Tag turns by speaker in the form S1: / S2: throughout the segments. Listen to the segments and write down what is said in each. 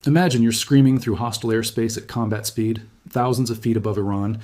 S1: Imagine you're screaming through hostile airspace at combat speed, thousands of feet above Iran,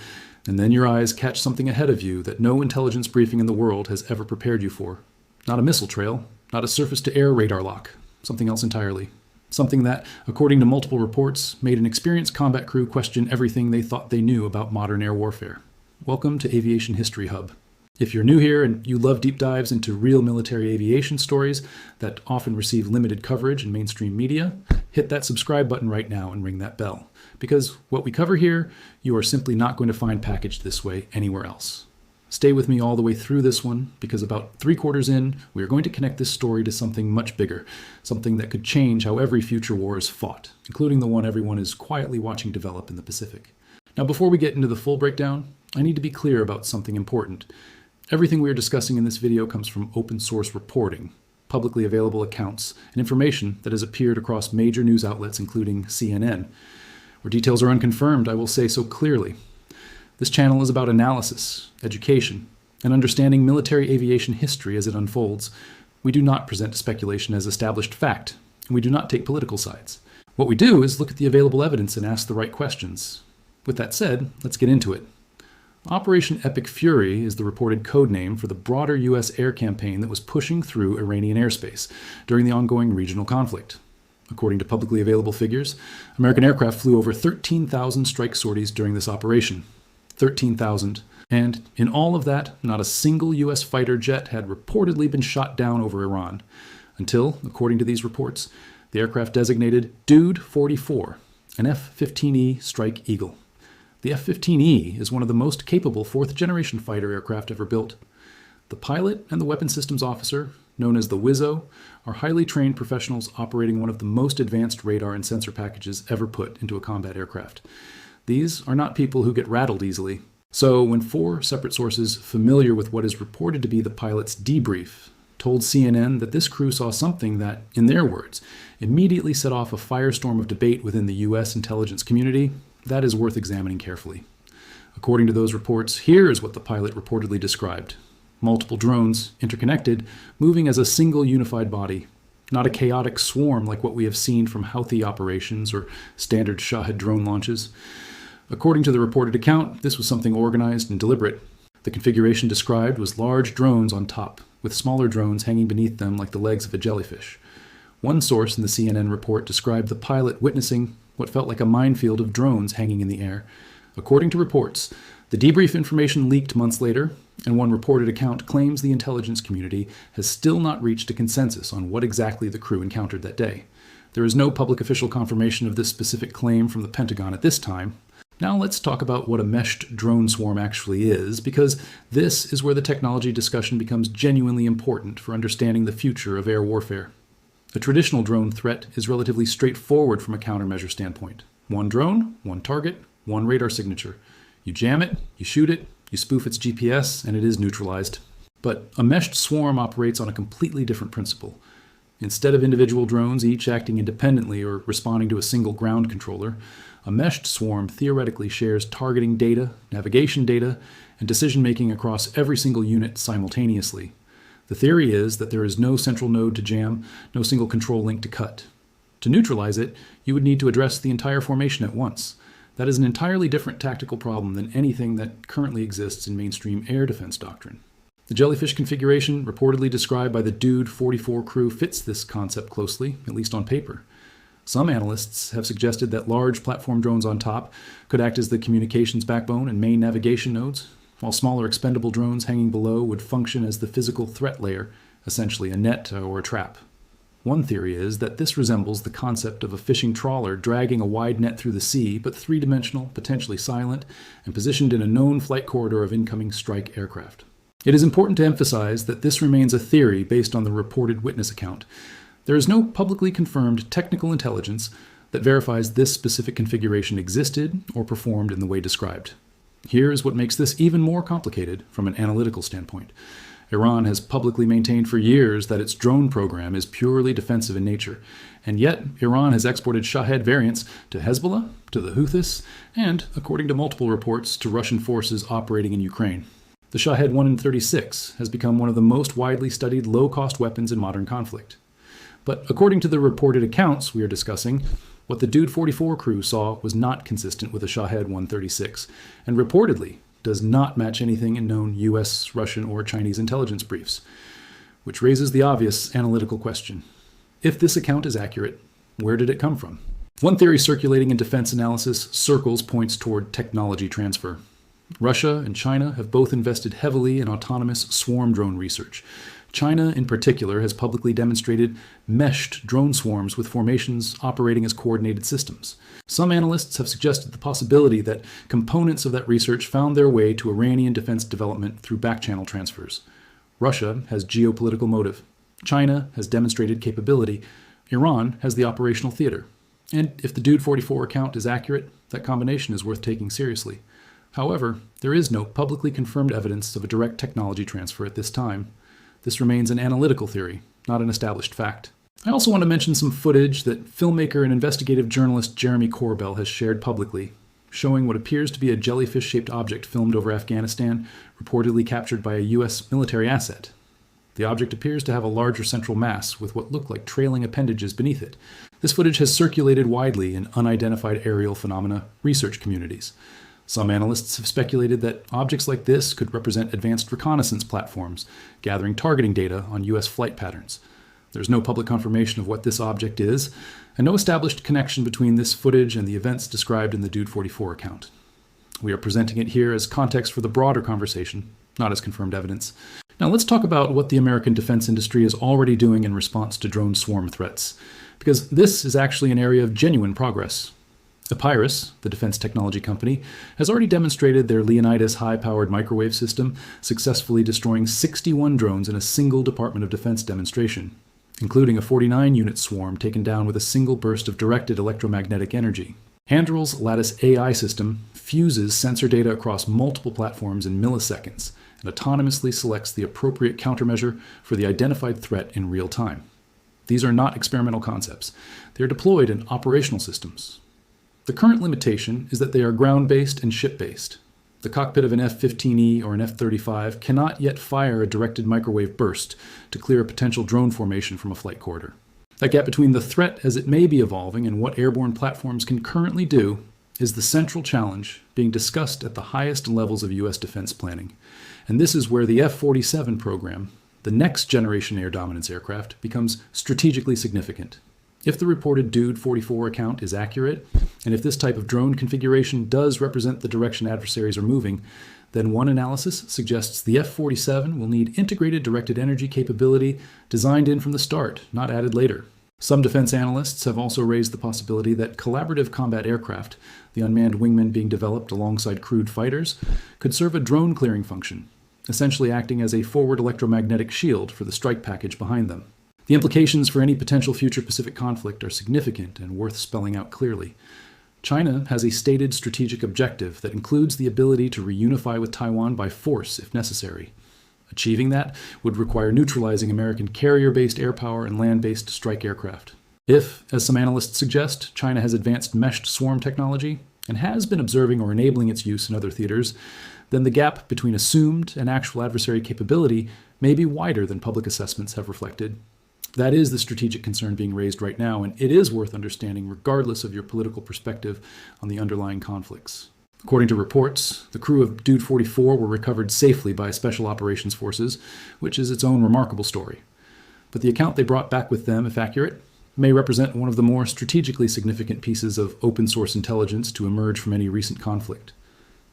S1: and then your eyes catch something ahead of you that no intelligence briefing in the world has ever prepared you for. Not a missile trail, not a surface-to-air radar lock, something else entirely. Something that, according to multiple reports, made an experienced combat crew question everything they thought they knew about modern air warfare. Welcome to Aviation History Hub. If you're new here and you love deep dives into real military aviation stories that often receive limited coverage in mainstream media, hit that subscribe button right now and ring that bell. Because what we cover here, you are simply not going to find packaged this way anywhere else. Stay with me all the way through this one, because about 3/4 in, we are going to connect this story to something much bigger, something that could change how every future war is fought, including the one everyone is quietly watching develop in the Pacific. Now, before we get into the full breakdown, I need to be clear about something important. Everything we are discussing in this video comes from open source reporting, publicly available accounts, and information that has appeared across major news outlets, including CNN. Where details are unconfirmed, I will say so clearly. This channel is about analysis, education, and understanding military aviation history as it unfolds. We do not present speculation as established fact, and we do not take political sides. What we do is look at the available evidence and ask the right questions. With that said, let's get into it. Operation Epic Fury is the reported code name for the broader U.S. air campaign that was pushing through Iranian airspace during the ongoing regional conflict. According to publicly available figures, American aircraft flew over 13,000 strike sorties during this operation. 13,000. And in all of that, not a single U.S. fighter jet had reportedly been shot down over Iran. Until, according to these reports, the aircraft designated Dude 44, an F-15E Strike Eagle. The F-15E is one of the most capable fourth-generation fighter aircraft ever built. The pilot and the weapons systems officer, known as the WISO, are highly trained professionals operating one of the most advanced radar and sensor packages ever put into a combat aircraft. These are not people who get rattled easily. So when 4 separate sources familiar with what is reported to be the pilot's debrief told CNN that this crew saw something that, in their words, immediately set off a firestorm of debate within the U.S. intelligence community, that is worth examining carefully. According to those reports, here is what the pilot reportedly described. Multiple drones, interconnected, moving as a single unified body. Not a chaotic swarm like what we have seen from Houthi operations or standard Shahed drone launches. According to the reported account, this was something organized and deliberate. The configuration described was large drones on top, with smaller drones hanging beneath them like the legs of a jellyfish. One source in the CNN report described the pilot witnessing what felt like a minefield of drones hanging in the air. According to reports, the debrief information leaked months later, and one reported account claims the intelligence community has still not reached a consensus on what exactly the crew encountered that day. There is no public official confirmation of this specific claim from the Pentagon at this time. Now let's talk about what a meshed drone swarm actually is, because this is where the technology discussion becomes genuinely important for understanding the future of air warfare. A traditional drone threat is relatively straightforward from a countermeasure standpoint. One drone, one target, one radar signature. You jam it, you shoot it, you spoof its GPS, and it is neutralized. But a meshed swarm operates on a completely different principle. Instead of individual drones each acting independently or responding to a single ground controller, a meshed swarm theoretically shares targeting data, navigation data, and decision-making across every single unit simultaneously. The theory is that there is no central node to jam, no single control link to cut. To neutralize it, you would need to address the entire formation at once. That is an entirely different tactical problem than anything that currently exists in mainstream air defense doctrine. The jellyfish configuration reportedly described by the Dude 44 crew fits this concept closely, at least on paper. Some analysts have suggested that large platform drones on top could act as the communications backbone and main navigation nodes, while smaller expendable drones hanging below would function as the physical threat layer, essentially a net or a trap. One theory is that this resembles the concept of a fishing trawler dragging a wide net through the sea, but three-dimensional, potentially silent, and positioned in a known flight corridor of incoming strike aircraft. It is important to emphasize that this remains a theory based on the reported witness account. There is no publicly confirmed technical intelligence that verifies this specific configuration existed or performed in the way described. Here is what makes this even more complicated from an analytical standpoint. Iran has publicly maintained for years that its drone program is purely defensive in nature, and yet Iran has exported Shahed variants to Hezbollah, to the Houthis, and, according to multiple reports, to Russian forces operating in Ukraine. The Shahed 1 in 36 has become one of the most widely studied low-cost weapons in modern conflict. But according to the reported accounts we are discussing, What the Dude 44 crew saw was not consistent with a Shahed 136, and reportedly does not match anything in known US, Russian, or Chinese intelligence briefs, which raises the obvious analytical question. If this account is accurate, where did it come from? One theory circulating in defense analysis circles points toward technology transfer. Russia and China have both invested heavily in autonomous swarm drone research. China, in particular, has publicly demonstrated meshed drone swarms with formations operating as coordinated systems. Some analysts have suggested the possibility that components of that research found their way to Iranian defense development through back-channel transfers. Russia has geopolitical motive. China has demonstrated capability. Iran has the operational theater. And if the Dude 44 account is accurate, that combination is worth taking seriously. However, there is no publicly confirmed evidence of a direct technology transfer at this time. This remains an analytical theory, not an established fact. I also want to mention some footage that filmmaker and investigative journalist Jeremy Corbell has shared publicly, showing what appears to be a jellyfish-shaped object filmed over Afghanistan, reportedly captured by a U.S. military asset. The object appears to have a larger central mass with what look like trailing appendages beneath it. This footage has circulated widely in unidentified aerial phenomena research communities. Some analysts have speculated that objects like this could represent advanced reconnaissance platforms, gathering targeting data on U.S. flight patterns. There's no public confirmation of what this object is, and no established connection between this footage and the events described in the Dude 44 account. We are presenting it here as context for the broader conversation, not as confirmed evidence. Now let's talk about what the American defense industry is already doing in response to drone swarm threats, because this is actually an area of genuine progress. Epirus, the defense technology company, has already demonstrated their Leonidas high-powered microwave system, successfully destroying 61 drones in a single Department of Defense demonstration, including a 49-unit swarm taken down with a single burst of directed electromagnetic energy. Anduril's Lattice AI system fuses sensor data across multiple platforms in milliseconds and autonomously selects the appropriate countermeasure for the identified threat in real time. These are not experimental concepts. They are deployed in operational systems. The current limitation is that they are ground-based and ship-based. The cockpit of an F-15E or an F-35 cannot yet fire a directed microwave burst to clear a potential drone formation from a flight corridor. That gap between the threat as it may be evolving and what airborne platforms can currently do is the central challenge being discussed at the highest levels of U.S. defense planning. And this is where the F-47 program, the next generation air dominance aircraft, becomes strategically significant. If the reported Dude 44 account is accurate, and if this type of drone configuration does represent the direction adversaries are moving, then one analysis suggests the F-47 will need integrated directed energy capability designed in from the start, not added later. Some defense analysts have also raised the possibility that collaborative combat aircraft, the unmanned wingmen being developed alongside crewed fighters, could serve a drone clearing function, essentially acting as a forward electromagnetic shield for the strike package behind them. The implications for any potential future Pacific conflict are significant and worth spelling out clearly. China has a stated strategic objective that includes the ability to reunify with Taiwan by force if necessary. Achieving that would require neutralizing American carrier-based air power and land-based strike aircraft. If, as some analysts suggest, China has advanced meshed swarm technology and has been observing or enabling its use in other theaters, then the gap between assumed and actual adversary capability may be wider than public assessments have reflected. That is the strategic concern being raised right now, and it is worth understanding regardless of your political perspective on the underlying conflicts. According to reports, the crew of Dude 44 were recovered safely by Special Operations Forces, which is its own remarkable story. But the account they brought back with them, if accurate, may represent one of the more strategically significant pieces of open-source intelligence to emerge from any recent conflict.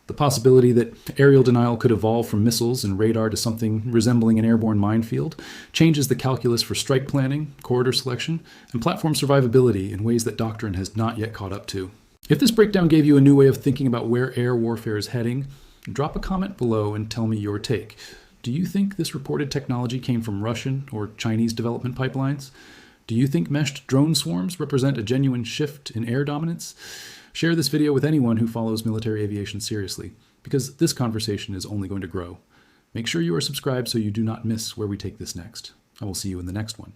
S1: The possibility that aerial denial could evolve from missiles and radar to something resembling an airborne minefield changes the calculus for strike planning, corridor selection, and platform survivability in ways that doctrine has not yet caught up to. If this breakdown gave you a new way of thinking about where air warfare is heading, drop a comment below and tell me your take. Do you think this reported technology came from Russian or Chinese development pipelines? Do you think meshed drone swarms represent a genuine shift in air dominance? Share this video with anyone who follows military aviation seriously, because this conversation is only going to grow. Make sure you are subscribed so you do not miss where we take this next. I will see you in the next one.